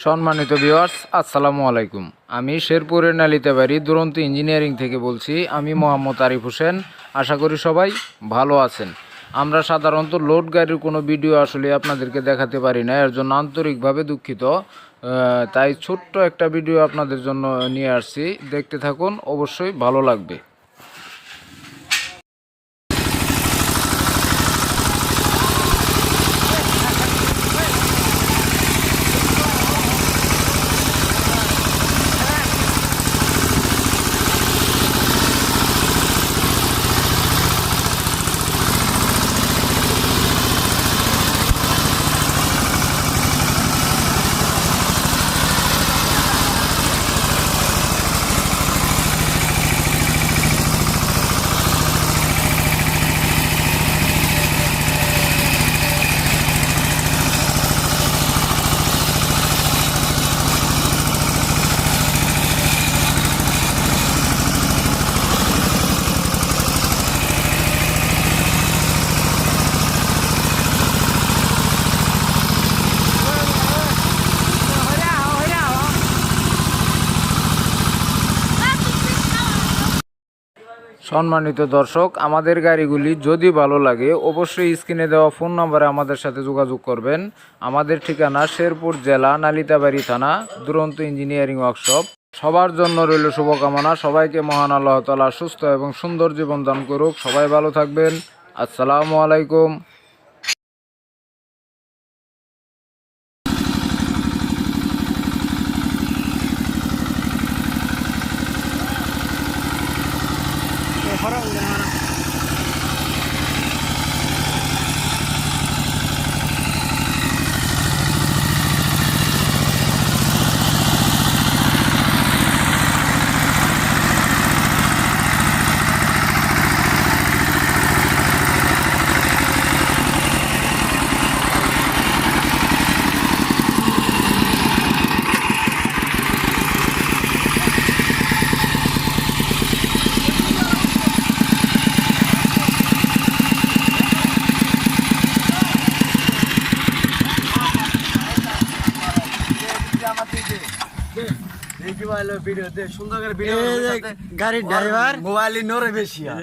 সম্মানিত ভিউয়ার্স, আসসালামু আলাইকুম। আমি শেরপুরের নালিতাবাড়ি দুরন্ত ইঞ্জিনিয়ারিং থেকে বলছি। আমি মোহাম্মদ আরিফ হোসেন। আশা করি সবাই ভালো আছেন। আমরা সাধারণত লোড গাড়ির কোনো ভিডিও আসলে আপনাদেরকে দেখাতে পারি না, এর জন্য আন্তরিকভাবে দুঃখিত। তাই ছোট্ট একটা ভিডিও আপনাদের জন্য নিয়ে আসছি, দেখতে থাকুন, অবশ্যই ভালো লাগবে। সম্মানিত দর্শক, আমাদের গাড়িগুলি যদি ভালো লাগে অবশ্যই স্ক্রিনে দেওয়া ফোন নম্বরে আমাদের সাথে যোগাযোগ করবেন। আমাদের ঠিকানা শেরপুর জেলা, নালিতাবাড়ি থানা, দুরন্ত ইঞ্জিনিয়ারিং ওয়ার্কশপ। সবার জন্য রইল শুভকামনা। সবাইকে মহান আল্লাহ তাআলা সুস্থ এবং সুন্দর জীবন দান করুক। সবাই ভালো থাকবেন। আসসালামু আলাইকুম। গাড়ির ড্রাইভার মোবাইল নড়ে বেশি।